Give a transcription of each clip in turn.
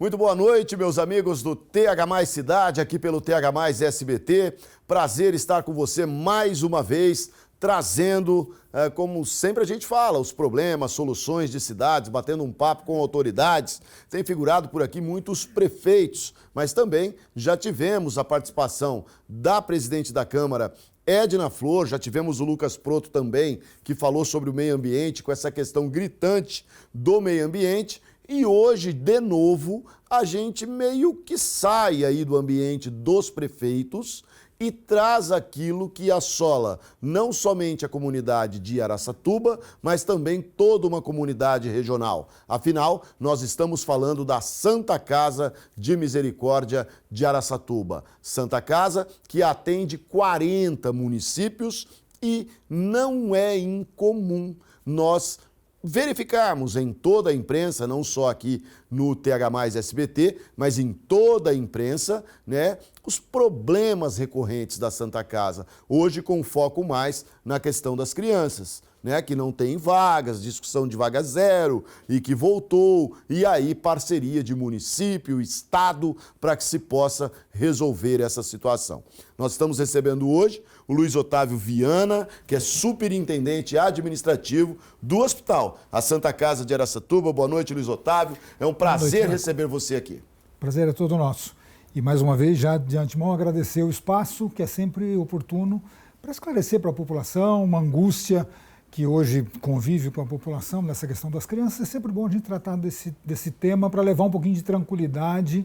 Muito boa noite, meus amigos do TH+ Cidade, aqui pelo TH+ SBT. Prazer estar com você mais uma vez, trazendo, como sempre a gente fala, os problemas, soluções de cidades, batendo um papo com autoridades. Tem figurado por aqui muitos prefeitos, mas também já tivemos a participação da presidente da Câmara, Edna Flor, já tivemos o Lucas Proto também, que falou sobre o meio ambiente, com essa questão gritante do meio ambiente. E hoje, de novo, a gente meio que sai aí do ambiente dos prefeitos e traz aquilo que assola não somente a comunidade de Araçatuba, mas também toda uma comunidade regional. Afinal, nós estamos falando da Santa Casa de Misericórdia de Araçatuba. Santa Casa que atende 40 municípios e não é incomum nós verificarmos em toda a imprensa, não só aqui no TH+ SBT, mas em toda a imprensa, né, os problemas recorrentes da Santa Casa. Hoje com foco mais na questão das crianças, né, que não tem vagas, discussão de vaga zero e que voltou, e aí parceria de município, estado, para que se possa resolver essa situação. Nós estamos recebendo hoje o Luiz Otávio Viana, que é superintendente administrativo do hospital, a Santa Casa de Araçatuba. Boa noite, Luiz Otávio. É um prazer receber você aqui. Prazer é todo nosso. E mais uma vez, já de antemão, agradecer o espaço, que é sempre oportuno, para esclarecer para a população uma angústia que hoje convive com a população nessa questão das crianças. É sempre bom a gente tratar desse tema para levar um pouquinho de tranquilidade,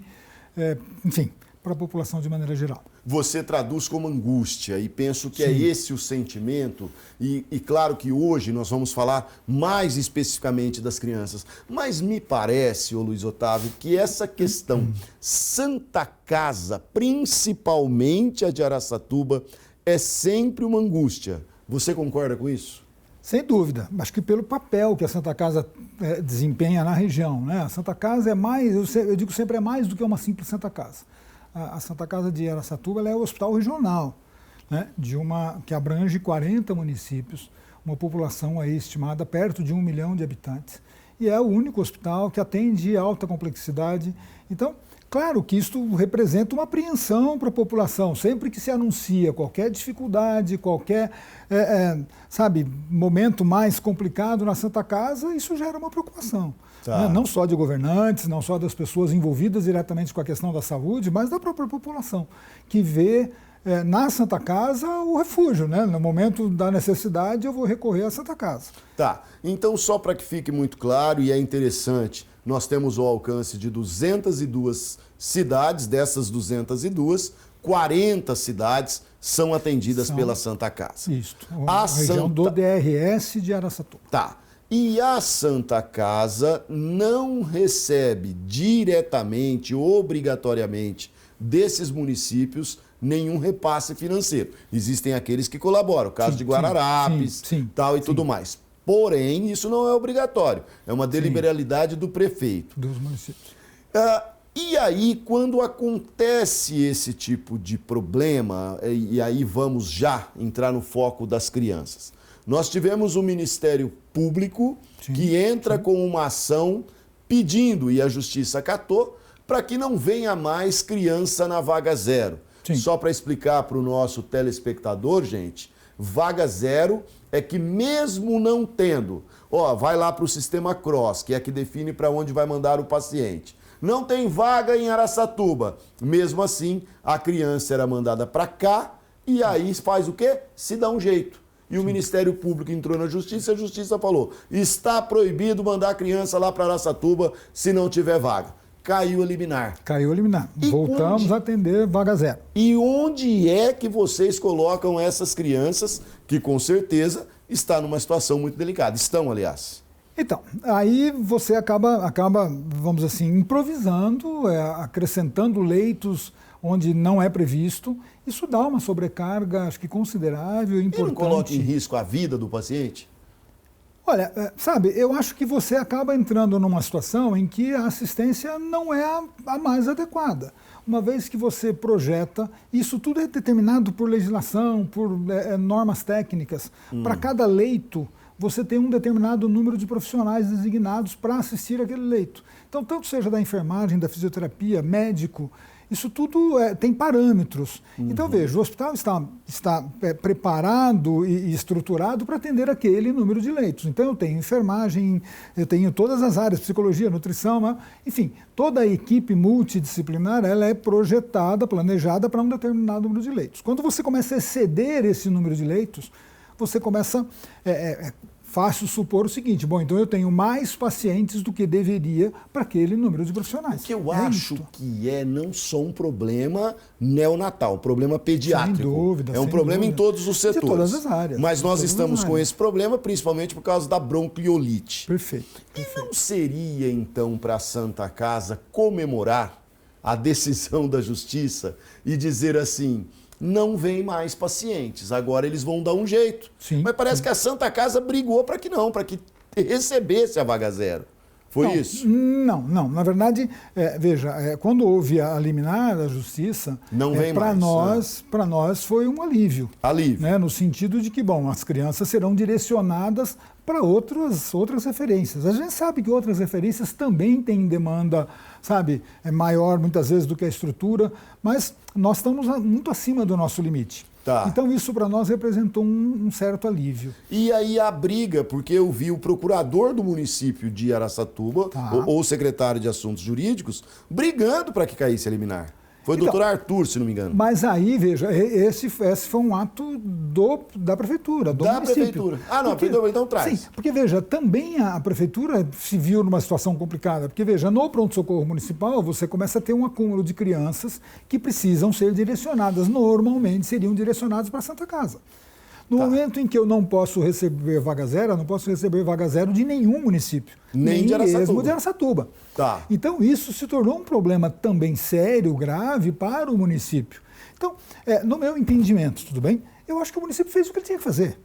enfim, para a população de maneira geral. Você traduz como angústia e penso que é esse o sentimento e claro que hoje nós vamos falar mais especificamente das crianças, mas me parece, ô Luiz Otávio, que essa questão Santa Casa, principalmente a de Araçatuba, é sempre uma angústia. Você concorda com isso? Sem dúvida, acho que pelo papel que a Santa Casa desempenha na região, né? A Santa Casa é mais, eu digo sempre, é mais do que uma simples Santa Casa. A Santa Casa de Araçatuba ela é o hospital regional, né? Que abrange 40 municípios, uma população aí estimada perto de 1 milhão de habitantes. E é o único hospital que atende alta complexidade. Então, claro que isso representa uma apreensão para a população. Sempre que se anuncia qualquer dificuldade, qualquer momento mais complicado na Santa Casa, isso gera uma preocupação. Tá. Não só de governantes, não só das pessoas envolvidas diretamente com a questão da saúde, mas da própria população, que vê na Santa Casa o refúgio, né? No momento da necessidade eu vou recorrer à Santa Casa. Tá, então só para que fique muito claro, e é interessante, nós temos o alcance de 202 cidades, dessas 202, 40 cidades são atendidas pela Santa Casa. Isso, a região do DRS de Araçatuba. Tá. E a Santa Casa não recebe diretamente, obrigatoriamente, desses municípios nenhum repasse financeiro. Existem aqueles que colaboram, o caso de Guararapes, tudo mais. Porém, isso não é obrigatório, é uma deliberalidade do prefeito. Dos municípios. E aí, quando acontece esse tipo de problema, e aí vamos já entrar no foco das crianças, nós tivemos o Ministério Público que entra com uma ação pedindo, e a Justiça acatou, para que não venha mais criança na vaga zero. Só para explicar para o nosso telespectador, gente, vaga zero é que mesmo não tendo, vai lá para o sistema CROSS, que é que define para onde vai mandar o paciente. Não tem vaga em Araçatuba. Mesmo assim, a criança era mandada para cá e aí faz o quê? Se dá um jeito. E o Ministério Público entrou na Justiça e a Justiça falou, está proibido mandar a criança lá para Araçatuba se não tiver vaga. Caiu a liminar. Caiu a liminar. Voltamos a atender vaga zero. E onde é que vocês colocam essas crianças que com certeza está numa situação muito delicada? Estão, aliás. Então, aí você acaba, vamos dizer assim, improvisando, acrescentando leitos onde não é previsto. Isso dá uma sobrecarga, acho que considerável, importante. E não coloca em risco a vida do paciente? Olha, eu acho que você acaba entrando numa situação em que a assistência não é a mais adequada. Uma vez que você projeta, isso tudo é determinado por legislação, por normas técnicas. Para cada leito, você tem um determinado número de profissionais designados para assistir aquele leito. Então, tanto seja da enfermagem, da fisioterapia, médico, isso tudo tem parâmetros. Então, veja, o hospital está preparado e estruturado para atender aquele número de leitos. Então, eu tenho enfermagem, eu tenho todas as áreas, psicologia, nutrição, enfim, toda a equipe multidisciplinar ela é projetada, planejada para um determinado número de leitos. Quando você começa a exceder esse número de leitos, você começa... fácil supor o seguinte, bom, então eu tenho mais pacientes do que deveria para aquele número de profissionais. O que eu acho que não só um problema neonatal, um problema pediátrico. Sem dúvida. É um problema em todos os setores. De todas as áreas. Mas nós estamos com esse problema principalmente por causa da bronquiolite. Perfeito. E não seria, então, para a Santa Casa comemorar a decisão da Justiça e dizer assim... não vem mais pacientes, agora eles vão dar um jeito. Sim, mas parece que a Santa Casa brigou para que recebesse a vaga zero. Foi isso? Não. Na verdade, veja, quando houve a liminar da Justiça, não vem mais. Para nós foi um alívio. Alívio. Né, no sentido de que, bom, as crianças serão direcionadas para outras referências. A gente sabe que outras referências também têm demanda, sabe, maior muitas vezes do que a estrutura, mas nós estamos muito acima do nosso limite. Tá. Então isso para nós representou um certo alívio. E aí a briga, porque eu vi o procurador do município de Araçatuba, ou o secretário de Assuntos Jurídicos, brigando para que caísse a liminar. Foi o doutor Arthur, se não me engano. Mas aí, veja, esse foi um ato da prefeitura, do município. Prefeitura. Ah, não, então traz. Sim, porque, veja, também a prefeitura se viu numa situação complicada. Porque, veja, no pronto-socorro municipal, você começa a ter um acúmulo de crianças que precisam ser direcionadas. Normalmente, seriam direcionadas para a Santa Casa. No momento em que eu não posso receber vaga zero, eu não posso receber vaga zero de nenhum município. Nem de Araçatuba. Mesmo de Araçatuba. Tá. Então, isso se tornou um problema também sério, grave, para o município. Então, no meu entendimento, tudo bem? Eu acho que o município fez o que ele tinha que fazer.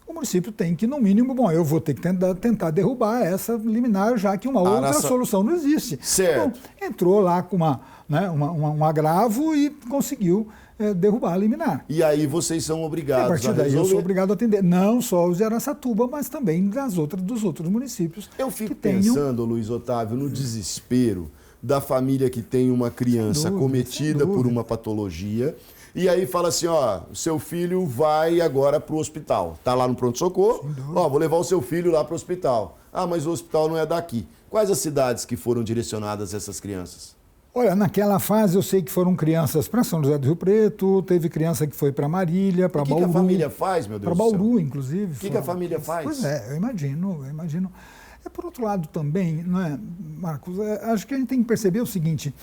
O município tem que, no mínimo, bom, eu vou ter que tentar derrubar essa liminar, já que uma outra solução não existe. Certo. Então, entrou lá com um agravo e conseguiu derrubar a liminar. E aí vocês são obrigados a partir daí eu sou obrigado a atender, não só os de Araçatuba, mas também dos outros municípios. Eu fico pensando, Luiz Otávio, no desespero da família que tem uma criança cometida por uma patologia e aí fala assim, ó, seu filho vai agora para o hospital. Tá lá no pronto-socorro, ó, vou levar o seu filho lá para o hospital. Ah, mas o hospital não é daqui. Quais as cidades que foram direcionadas essas crianças? Olha, naquela fase eu sei que foram crianças para São José do Rio Preto, teve criança que foi para Marília, para Bauru. O que a família faz, meu Deus do céu? Para Bauru, inclusive. O que a família faz? Pois eu imagino. Por outro lado também, não é, Marcos, acho que a gente tem que perceber o seguinte,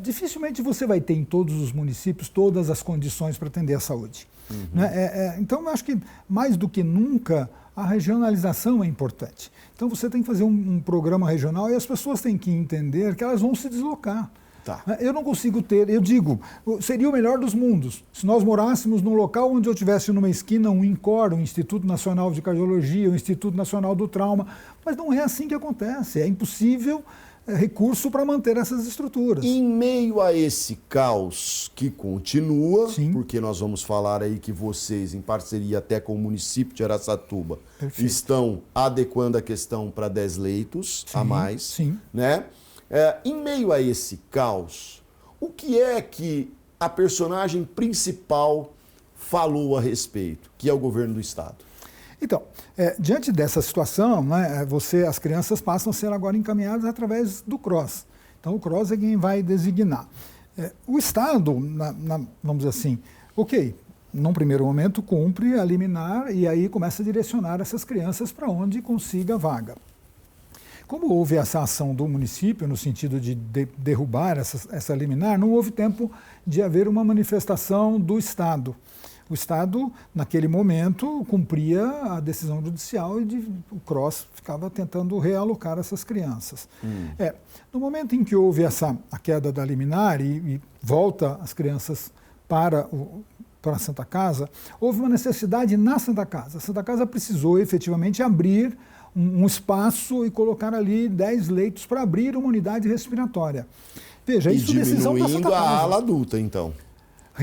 dificilmente você vai ter em todos os municípios todas as condições para atender a saúde. Né? Então, eu acho que mais do que nunca a regionalização é importante. Então, você tem que fazer um programa regional e as pessoas têm que entender que elas vão se deslocar. Tá. Eu não consigo eu digo, seria o melhor dos mundos se nós morássemos num local onde eu tivesse numa esquina um INCOR, um Instituto Nacional de Cardiologia, um Instituto Nacional do Trauma, mas não é assim que acontece, é impossível recurso para manter essas estruturas. Em meio a esse caos que continua, Sim. porque nós vamos falar aí que vocês, em parceria até com o município de Araçatuba, Perfeito. estão adequando a questão para 10 leitos a mais, sim. né? Em meio a esse caos, o que é que a personagem principal falou a respeito, que é o governo do estado? Então, diante dessa situação, né, as crianças passam a ser agora encaminhadas através do CROSS. Então, o CROSS é quem vai designar. O Estado, vamos dizer assim, ok, num primeiro momento cumpre a liminar e aí começa a direcionar essas crianças para onde consiga vaga. Como houve essa ação do município, no sentido de derrubar essa liminar, não houve tempo de haver uma manifestação do Estado. O Estado, naquele momento, cumpria a decisão judicial e o CROSS ficava tentando realocar essas crianças. No momento em que houve a queda da liminar e volta as crianças para a Santa Casa, houve uma necessidade na Santa Casa. A Santa Casa precisou efetivamente abrir um espaço e colocar ali 10 leitos para abrir uma unidade respiratória. Veja, isso é decisão da Santa Casa. Diminuindo a ala adulta, então.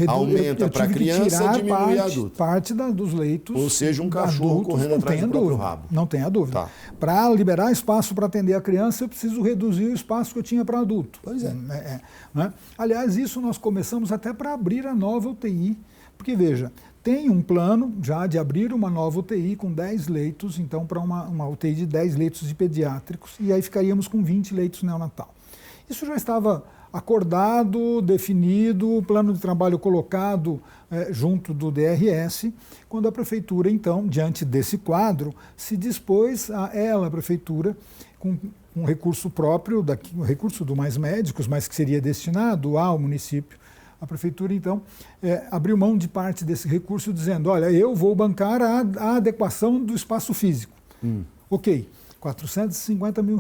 Aumenta para criança, diminui adulto. Parte dos leitos. Ou seja, um cachorro adultos, correndo atrás do próprio rabo. Não tenha dúvida. Tá. Para liberar espaço para atender a criança, eu preciso reduzir o espaço que eu tinha para adulto. Pois é. Né? Aliás, isso nós começamos até para abrir a nova UTI. Porque, veja, tem um plano já de abrir uma nova UTI com 10 leitos, então para uma UTI de 10 leitos de pediátricos, e aí ficaríamos com 20 leitos neonatal. Isso já estava acordado, definido, o plano de trabalho colocado junto do DRS, quando a Prefeitura, então, diante desse quadro, se dispôs a Prefeitura, com um recurso próprio, o recurso do Mais Médicos, mas que seria destinado ao município. A Prefeitura, então, abriu mão de parte desse recurso, dizendo, olha, eu vou bancar a adequação do espaço físico. Ok, R$450 mil.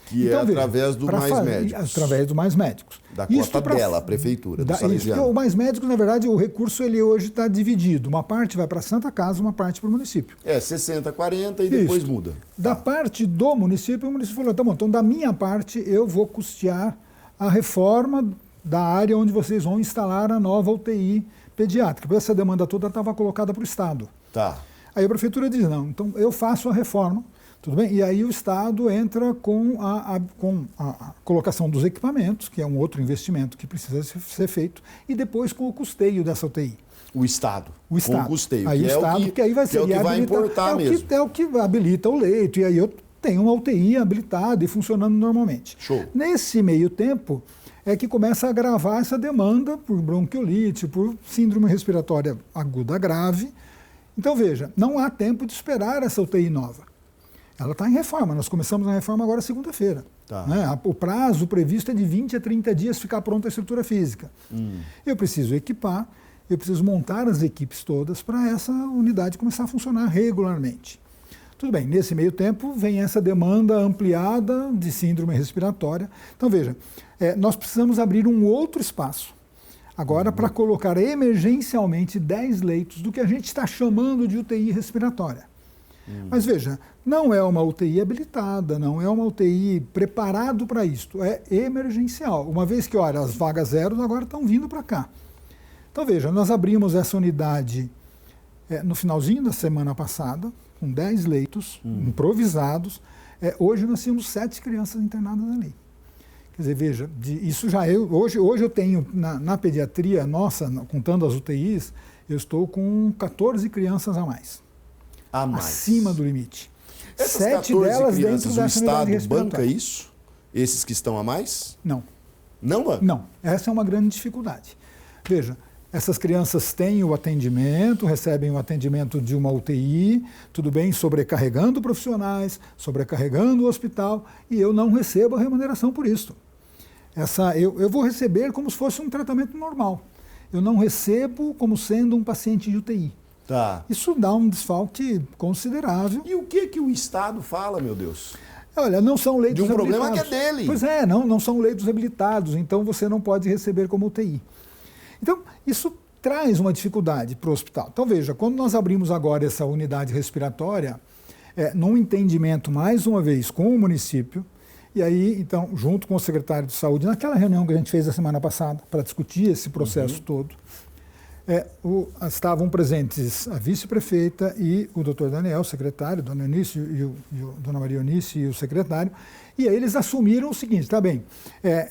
Que então, através do Mais Médicos. Através do Mais Médicos. Da cota dela, a Prefeitura, do Salesiano. O Mais Médicos, na verdade, o recurso ele hoje está dividido. Uma parte vai para a Santa Casa, uma parte para o município. 60, 40 e depois muda. Da parte do município, o município falou, tá bom, então da minha parte eu vou custear a reforma da área onde vocês vão instalar a nova UTI pediátrica. Porque essa demanda toda estava colocada para o Estado. Tá. Aí a Prefeitura diz, não, então eu faço a reforma, tudo bem? E aí o Estado entra com a colocação dos equipamentos, que é um outro investimento que precisa ser feito, e depois com o custeio dessa UTI. O Estado. O Estado. Com o custeio. Aí que o Estado, que aí vai ser o que vai importar mesmo. É o que habilita o leito, e aí eu tenho uma UTI habilitada e funcionando normalmente. Show. Nesse meio tempo, é que começa a agravar essa demanda por bronquiolite, por síndrome respiratória aguda grave. Então, veja, não há tempo de esperar essa UTI nova. Ela está em reforma, nós começamos a reforma agora segunda-feira. Tá. Né? O prazo previsto é de 20 a 30 dias ficar pronta a estrutura física. Eu preciso equipar, eu preciso montar as equipes todas para essa unidade começar a funcionar regularmente. Tudo bem, nesse meio tempo vem essa demanda ampliada de síndrome respiratória. Então, veja, nós precisamos abrir um outro espaço agora para colocar emergencialmente 10 leitos do que a gente está chamando de UTI respiratória. Mas veja, não é uma UTI habilitada, não é uma UTI preparado para isto, é emergencial. Uma vez que, olha, as vagas zero agora estão vindo para cá. Então, veja, nós abrimos essa unidade no finalzinho da semana passada, com 10 leitos improvisados. Hoje nós tínhamos 7 crianças internadas ali. Quer dizer, veja, isso já hoje eu tenho, na pediatria nossa, contando as UTIs, eu estou com 14 crianças a mais. Acima do limite. Essas 7 delas dentro da o Estado banca isso? Esses que estão a mais? Não. Não banca? Não. Essa é uma grande dificuldade. Veja, essas crianças têm o atendimento, recebem o atendimento de uma UTI, tudo bem, sobrecarregando profissionais, sobrecarregando o hospital, e eu não recebo a remuneração por isso. Eu vou receber como se fosse um tratamento normal. Eu não recebo como sendo um paciente de UTI. Tá. Isso dá um desfalque considerável. E o que o Estado fala, meu Deus? Olha, não são leitos habilitados. De um problema que é dele. Pois é, não são leitos habilitados, então você não pode receber como UTI. Então, isso traz uma dificuldade para o hospital. Então, veja, quando nós abrimos agora essa unidade respiratória, num entendimento, mais uma vez, com o município, e aí, então, junto com o secretário de saúde, naquela reunião que a gente fez a semana passada, para discutir esse processo todo, estavam presentes a vice-prefeita e o doutor Daniel, secretário, dona dona Maria Eunice e o secretário, e aí eles assumiram o seguinte, tá bem,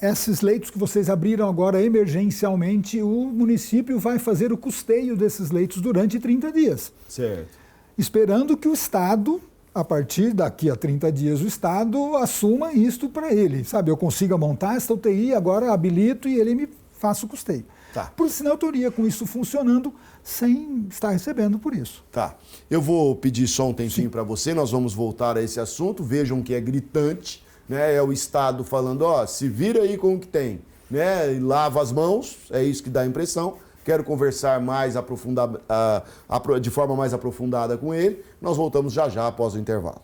esses leitos que vocês abriram agora emergencialmente, o município vai fazer o custeio desses leitos durante 30 dias. Certo. Esperando que o Estado, a partir daqui a 30 dias, o Estado assuma isto para ele, sabe? Eu consiga montar esta UTI, agora habilito e ele me faça o custeio. Tá. Por sinal, eu teria com isso funcionando sem estar recebendo por isso. Tá. Eu vou pedir só um tempinho para você, nós vamos voltar a esse assunto. Vejam que é gritante, né? É o Estado falando, se vira aí com o que tem, né? E lava as mãos, é isso que dá a impressão. Quero conversar mais de forma mais aprofundada com ele. Nós voltamos já após o intervalo.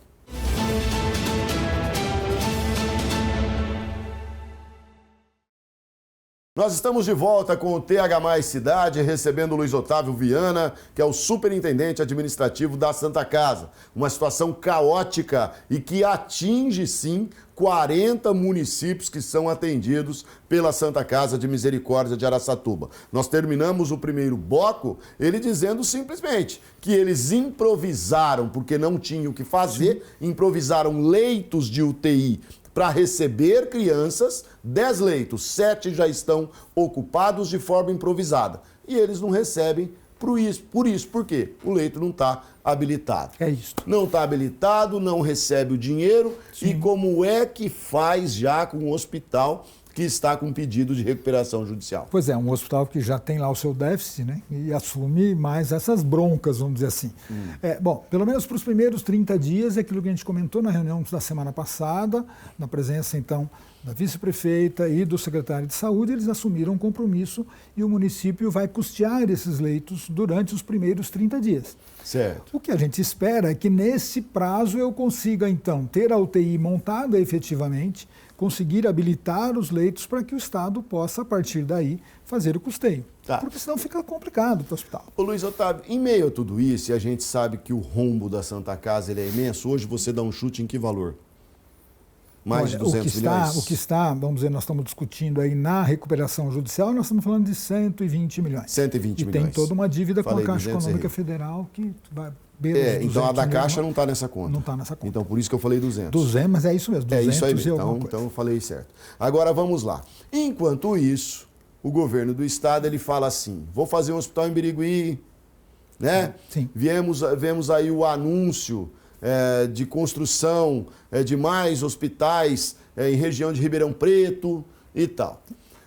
Nós estamos de volta com o TH+ Cidade, recebendo o Luiz Otávio Viana, que é o superintendente administrativo da Santa Casa. Uma situação caótica e que atinge, sim, 40 municípios que são atendidos pela Santa Casa de Misericórdia de Araçatuba. Nós terminamos o primeiro bloco, ele dizendo simplesmente que eles improvisaram, porque não tinham o que fazer, improvisaram leitos de UTI para receber crianças, 10 leitos, 7 já estão ocupados de forma improvisada. E eles não recebem por isso. Por quê? O leito não está habilitado. É isso. Não está habilitado, não recebe o dinheiro. Sim. E como é que faz já com o hospital que está com pedido de recuperação judicial? Pois é, um hospital que já tem lá o seu déficit, né? E assume mais essas broncas, vamos dizer assim. Bom, pelo menos para os primeiros 30 dias, é aquilo que a gente comentou na reunião da semana passada, na presença, então, da vice-prefeita e do secretário de saúde, eles assumiram um compromisso e o município vai custear esses leitos durante os primeiros 30 dias. Certo. O que a gente espera é que nesse prazo eu consiga, então, ter a UTI montada efetivamente, conseguir habilitar os leitos para que o Estado possa, a partir daí, fazer o custeio. Tá. Porque senão fica complicado para o hospital. Ô Luiz Otávio, em meio a tudo isso, e a gente sabe que o rombo da Santa Casa ele é imenso, hoje você dá um chute em que valor? Mais de 200 milhões? O que está, vamos dizer, nós estamos discutindo aí na recuperação judicial, nós estamos falando de 120 milhões. 120 milhões. E tem toda uma dívida com a Falei Caixa 200 Econômica Federal que vai... Então a da Caixa não está nessa conta. Não está nessa conta. Então por isso que eu falei 200. 200, mas é isso mesmo. 200 é isso aí mesmo. E Então eu falei certo. Agora vamos lá. Enquanto isso, o governo do estado ele fala assim: vou fazer um hospital em Birigui, né? Sim. Vemos aí o anúncio de construção de mais hospitais em região de Ribeirão Preto e tal.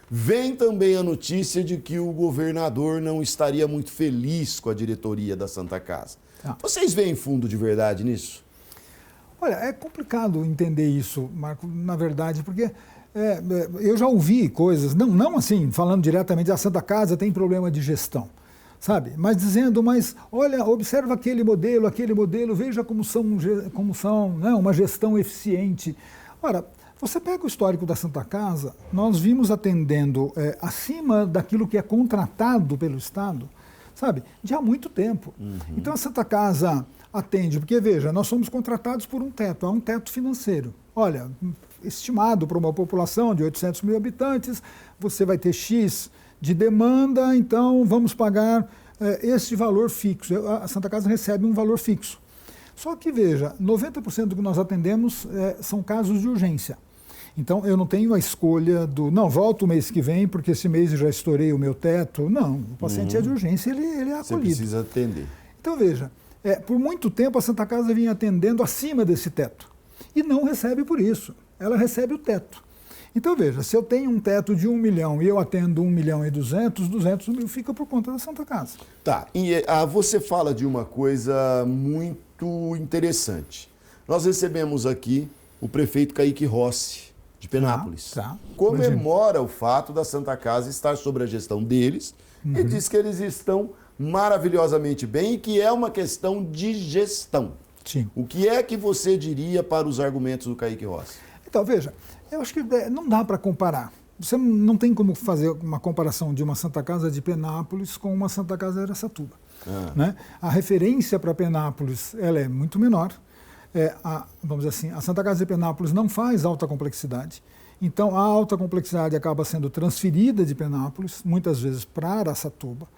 Vem também a notícia de que o governador não estaria muito feliz com a diretoria da Santa Casa. Vocês veem fundo de verdade nisso? Olha, é complicado entender isso, Marco, na verdade, porque eu já ouvi coisas, não assim, falando diretamente, a Santa Casa tem problema de gestão, sabe? Mas dizendo, olha, observa aquele modelo, veja como são, né, uma gestão eficiente. Ora, você pega o histórico da Santa Casa, nós vimos atendendo acima daquilo que é contratado pelo Estado, sabe, de há muito tempo. Então a Santa Casa atende, porque veja, nós somos contratados por um teto, há um teto financeiro. Olha, estimado para uma população de 800 mil habitantes, você vai ter X de demanda, então vamos pagar esse valor fixo. A Santa Casa recebe um valor fixo. Só que veja, 90% do que nós atendemos são casos de urgência. Então, eu não tenho a escolha volto o mês que vem, porque esse mês eu já estourei o meu teto. Não, o paciente é de urgência, ele é acolhido. Você precisa atender. Então, veja, por muito tempo a Santa Casa vinha atendendo acima desse teto. E não recebe por isso, ela recebe o teto. Então, veja, se eu tenho um teto de 1 milhão e eu atendo 1 milhão e 200, 200 mil fica por conta da Santa Casa. Tá, e você fala de uma coisa muito interessante. Nós recebemos aqui o prefeito Kaique Rossi, de Penápolis. Comemora o fato da Santa Casa estar sob a gestão deles e diz que eles estão maravilhosamente bem e que é uma questão de gestão. Sim. O que é que você diria para os argumentos do Kaique Rossi? Então, veja, eu acho que não dá para comparar. Você não tem como fazer uma comparação de uma Santa Casa de Penápolis com uma Santa Casa de Araçatuba. Né? A referência para Penápolis ela é muito menor. Vamos dizer assim, a Santa Casa de Penápolis não faz alta complexidade. Então, a alta complexidade acaba sendo transferida de Penápolis, muitas vezes para Araçatuba.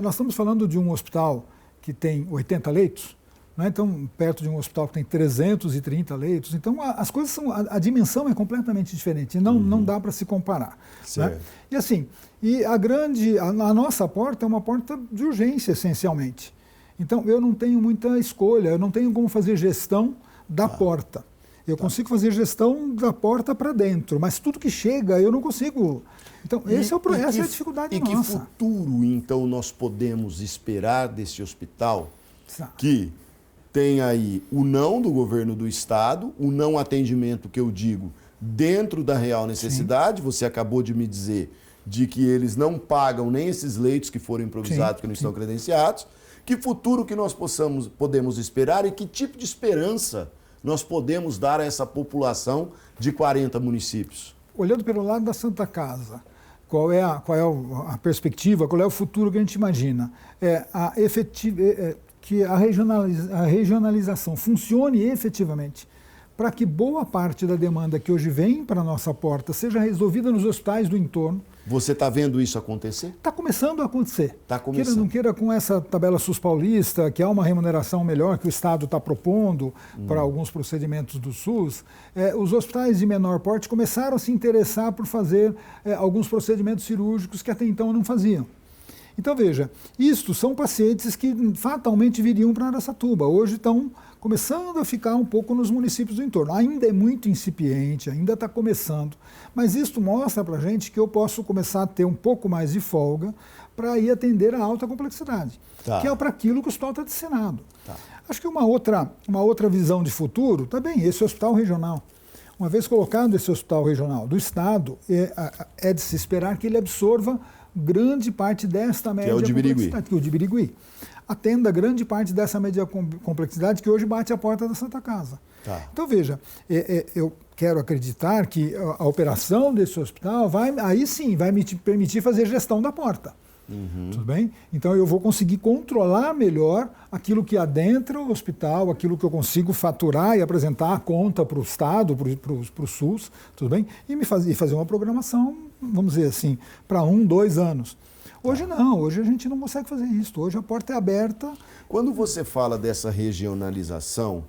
Nós estamos falando de um hospital que tem 80 leitos, né? Então, perto de um hospital que tem 330 leitos. Então, as coisas a dimensão é completamente diferente, não dá para se comparar. Né? E assim, a nossa porta é uma porta de urgência, essencialmente. Então, eu não tenho muita escolha, eu não tenho como fazer gestão da porta. Eu consigo fazer gestão da porta para dentro, mas tudo que chega eu não consigo. Então, essa é a dificuldade nossa. E que futuro, então, nós podemos esperar desse hospital que tem aí o não do governo do Estado, o não atendimento, que eu digo, dentro da real necessidade? Sim. Você acabou de me dizer de que eles não pagam nem esses leitos que foram improvisados, que não estão credenciados. Que futuro que nós podemos esperar e que tipo de esperança nós podemos dar a essa população de 40 municípios? Olhando pelo lado da Santa Casa, qual é a perspectiva, qual é o futuro que a gente imagina. Que a regionalização funcione efetivamente para que boa parte da demanda que hoje vem para a nossa porta seja resolvida nos hospitais do entorno. Você está vendo isso acontecer? Está começando a acontecer. Está começando. Queira ou não queira, com essa tabela SUS paulista, que há uma remuneração melhor que o Estado está propondo para alguns procedimentos do SUS, os hospitais de menor porte começaram a se interessar por fazer alguns procedimentos cirúrgicos que até então não faziam. Então, veja, isto são pacientes que fatalmente viriam para Araçatuba. Hoje estão começando a ficar um pouco nos municípios do entorno. Ainda é muito incipiente, ainda está começando, mas isto mostra para a gente que eu posso começar a ter um pouco mais de folga para ir atender a alta complexidade, que é para aquilo que o hospital está destinado. Acho que uma outra visão de futuro, tá bem, esse hospital regional. Uma vez colocado esse hospital regional do Estado, é de se esperar que ele absorva grande parte desta média complexidade, que é o de Birigui. Atenda grande parte dessa média complexidade que hoje bate a porta da Santa Casa. Então, veja, eu quero acreditar que a operação desse hospital aí sim vai me permitir fazer gestão da porta. Tudo bem? Então eu vou conseguir controlar melhor aquilo que adentra o hospital, aquilo que eu consigo faturar e apresentar a conta para o Estado, para o SUS, tudo bem? E fazer uma programação, vamos dizer assim, para 1, 2 anos. Hoje não, hoje a gente não consegue fazer isso. Hoje a porta é aberta. Quando você fala dessa regionalização,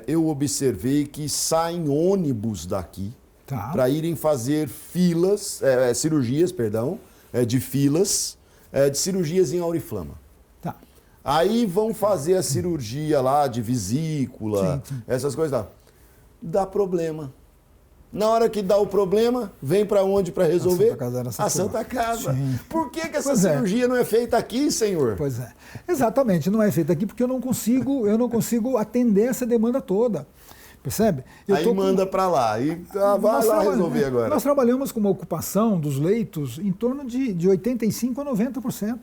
eu observei que saem ônibus daqui para irem fazer cirurgias de filas de cirurgias em Auriflama. Aí vão fazer a cirurgia lá de vesícula, essas coisas lá. Dá problema. Na hora que dá o problema, vem para onde para resolver? A Santa Casa. Por que essa cirurgia não é feita aqui, senhor? Pois é. Exatamente, não é feita aqui porque eu não consigo atender essa demanda toda. Percebe? Aí manda para lá e vai lá resolver agora. Nós trabalhamos com uma ocupação dos leitos em torno de 85% a 90%.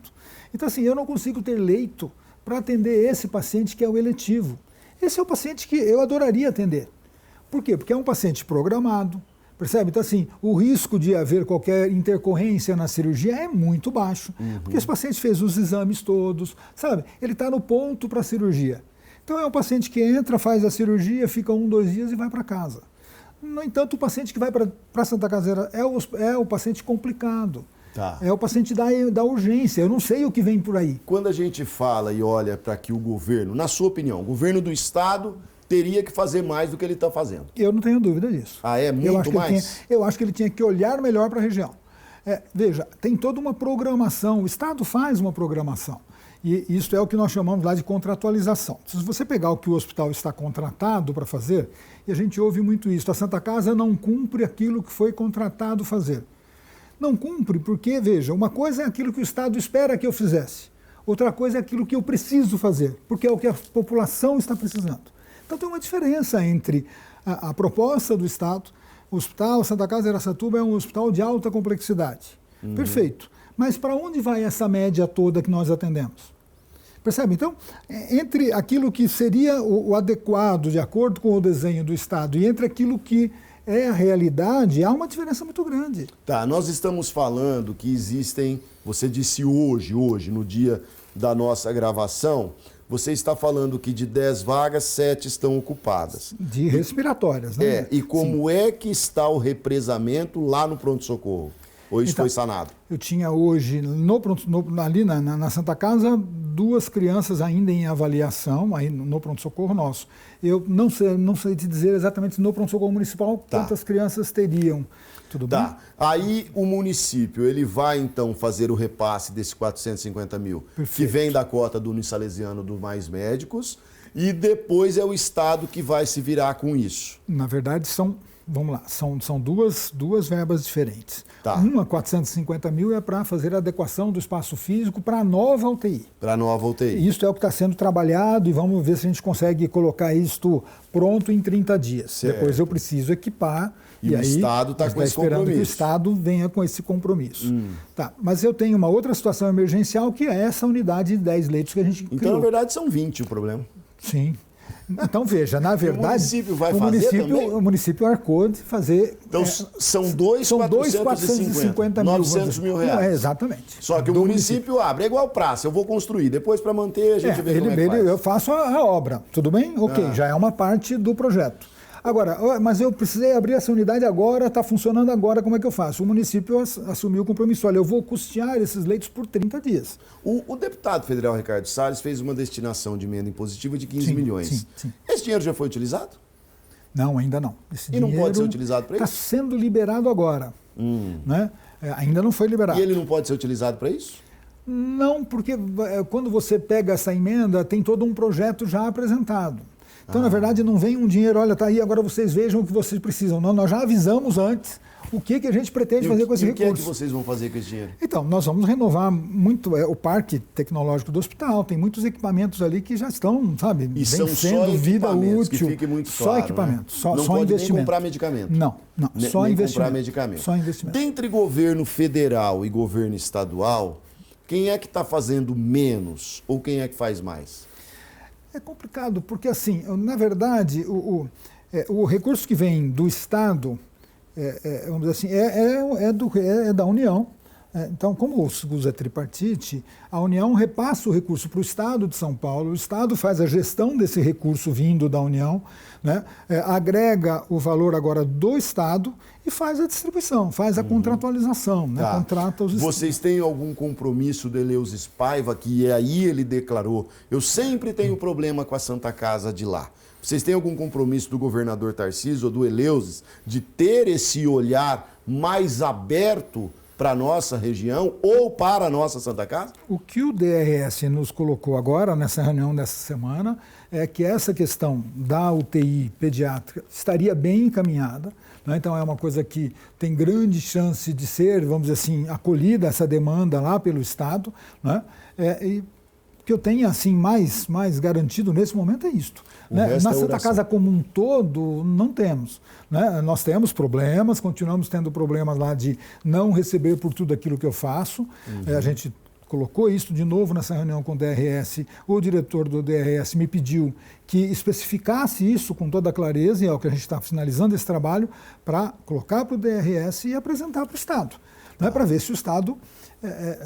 Então, assim, eu não consigo ter leito para atender esse paciente que é o eletivo. Esse é o paciente que eu adoraria atender. Por quê? Porque é um paciente programado, percebe? Então, assim, o risco de haver qualquer intercorrência na cirurgia é muito baixo, porque esse paciente fez os exames todos, sabe? Ele está no ponto para a cirurgia. Então, é um paciente que entra, faz a cirurgia, fica 1, 2 dias e vai para casa. No entanto, o paciente que vai para Santa Casa é o paciente complicado. É o paciente da urgência, eu não sei o que vem por aí. Quando a gente fala e olha para que o governo, na sua opinião, o governo do Estado teria que fazer mais do que ele está fazendo. Eu não tenho dúvida disso. Muito mais? Eu acho que ele tinha que olhar melhor para a região. Veja, tem toda uma programação, o Estado faz uma programação. E isso é o que nós chamamos lá de contratualização. Se você pegar o que o hospital está contratado para fazer, e a gente ouve muito isso, a Santa Casa não cumpre aquilo que foi contratado fazer. Não cumpre porque, veja, uma coisa é aquilo que o Estado espera que eu fizesse, outra coisa é aquilo que eu preciso fazer, porque é o que a população está precisando. Então tem uma diferença entre a proposta do Estado. O Hospital Santa Casa de Araçatuba é um hospital de alta complexidade. Perfeito. Mas para onde vai essa média toda que nós atendemos? Percebe? Então, entre aquilo que seria o adequado, de acordo com o desenho do Estado, e entre aquilo que é a realidade, há uma diferença muito grande. Nós estamos falando que existem, você disse hoje, no dia da nossa gravação, você está falando que de 10 vagas, 7 estão ocupadas. De respiratórias, né? E como é que está o represamento lá no pronto-socorro? Ou isso foi sanado? Eu tinha hoje, ali na Santa Casa, 2 crianças ainda em avaliação, aí no pronto-socorro nosso. Eu não sei te dizer exatamente no pronto-socorro municipal quantas crianças teriam. Tudo bem? Aí o município, ele vai então fazer o repasse desses 450 mil, que vem da cota do Unisalesiano dos Mais Médicos, e depois é o Estado que vai se virar com isso. Na verdade, são duas verbas diferentes. Uma, 450 mil, é para fazer a adequação do espaço físico para a nova UTI. Para a nova UTI. Isso é o que está sendo trabalhado e vamos ver se a gente consegue colocar isto pronto em 30 dias. Certo. Depois eu preciso equipar. E o Estado está com esse compromisso. Esperando que o Estado venha com esse compromisso. Mas eu tenho uma outra situação emergencial, que é essa unidade de 10 leitos que a gente criou. Então, na verdade, são 20 o problema. Sim. Então, veja, na verdade... O município vai fazer também? O município arcou de fazer... Então, são dois 450 mil, 900 mil reais. Exatamente. Só que o município abre, é igual praça, eu vou construir, depois para manter a gente vê como é que faz. Eu faço a obra, tudo bem? Ok, já é uma parte do projeto. Agora, mas eu precisei abrir essa unidade agora, está funcionando agora, como é que eu faço? O município assumiu o compromisso, olha, eu vou custear esses leitos por 30 dias. O deputado federal Ricardo Salles fez uma destinação de emenda impositiva de 15 milhões. Sim. Esse dinheiro já foi utilizado? Não, ainda não. E não pode ser utilizado para isso? Está sendo liberado agora. Né? Ainda não foi liberado. E ele não pode ser utilizado para isso? Não, porque quando você pega essa emenda, tem todo um projeto já apresentado. Então, na verdade, não vem um dinheiro, olha, tá aí, agora vocês vejam o que vocês precisam. Não, nós já avisamos antes o que a gente pretende fazer com esse recurso. E o que é que vocês vão fazer com esse dinheiro? Então, nós vamos renovar muito o parque tecnológico do hospital, tem muitos equipamentos ali que já estão, sabe, e são vencendo vida útil. Que fique muito só claro, equipamento, né? só não pode investimento. Nem comprar medicamento. Não, só nem investimento. Comprar medicamento. Só investimento. Dentre governo federal e governo estadual, quem é que está fazendo menos ou quem é que faz mais? É complicado, porque assim, na verdade, o recurso que vem do Estado, vamos dizer assim, é da União. Então, como o SUS é tripartite, a União repassa o recurso para o Estado de São Paulo, o Estado faz a gestão desse recurso vindo da União, né? Agrega o valor agora do Estado e faz a distribuição, faz a contratualização, né? Tá. Contrata os Vocês têm algum compromisso do Eleusis Paiva, que aí ele declarou, eu sempre tenho problema com a Santa Casa de lá. Vocês têm algum compromisso do governador Tarcísio ou do Eleusis de ter esse olhar mais aberto para a nossa região ou para a nossa Santa Casa? O que o DRS nos colocou agora, nessa reunião dessa semana, é que essa questão da UTI pediátrica estaria bem encaminhada, né? Então é uma coisa que tem grande chance de ser, vamos dizer assim, acolhida essa demanda lá pelo Estado, né? E o que eu tenho assim, mais garantido nesse momento é isto. Né? Na Santa Casa como um todo, não temos. Né? Nós temos problemas, continuamos tendo problemas lá de não receber por tudo aquilo que eu faço. A gente colocou isso de novo nessa reunião com o DRS. O diretor do DRS me pediu que especificasse isso com toda a clareza, e é o que a gente está finalizando esse trabalho, para colocar para o DRS e apresentar para o Estado. Né? Para ver se o Estado,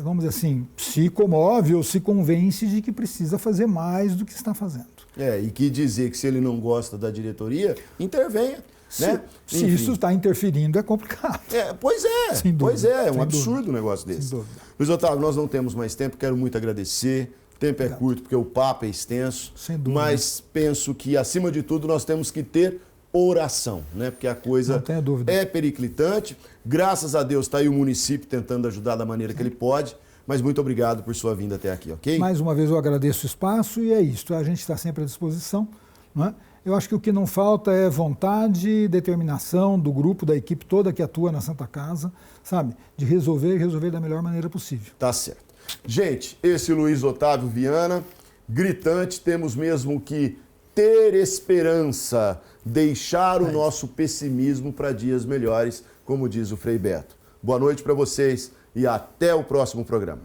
vamos dizer assim, se comove ou se convence de que precisa fazer mais do que está fazendo. E que dizer que se ele não gosta da diretoria, intervenha. Né? Se isso está interferindo, é complicado. Pois é, um absurdo um negócio desse. Sem dúvida. Luiz Otávio, nós não temos mais tempo, quero muito agradecer. O tempo é curto porque o papo é extenso, sem dúvida. Mas penso que, acima de tudo, nós temos que ter oração, né? Porque a coisa é periclitante. Graças a Deus está aí o município tentando ajudar da maneira que ele pode. Mas muito obrigado por sua vinda até aqui, ok? Mais uma vez eu agradeço o espaço e é isso. A gente está sempre à disposição. Não é? Eu acho que o que não falta é vontade e determinação do grupo, da equipe toda que atua na Santa Casa, sabe? De resolver da melhor maneira possível. Tá certo. Gente, esse Luiz Otávio Viana, gritante, temos mesmo que ter esperança, deixar o nosso pessimismo para dias melhores, como diz o Frei Beto. Boa noite para vocês e até o próximo programa.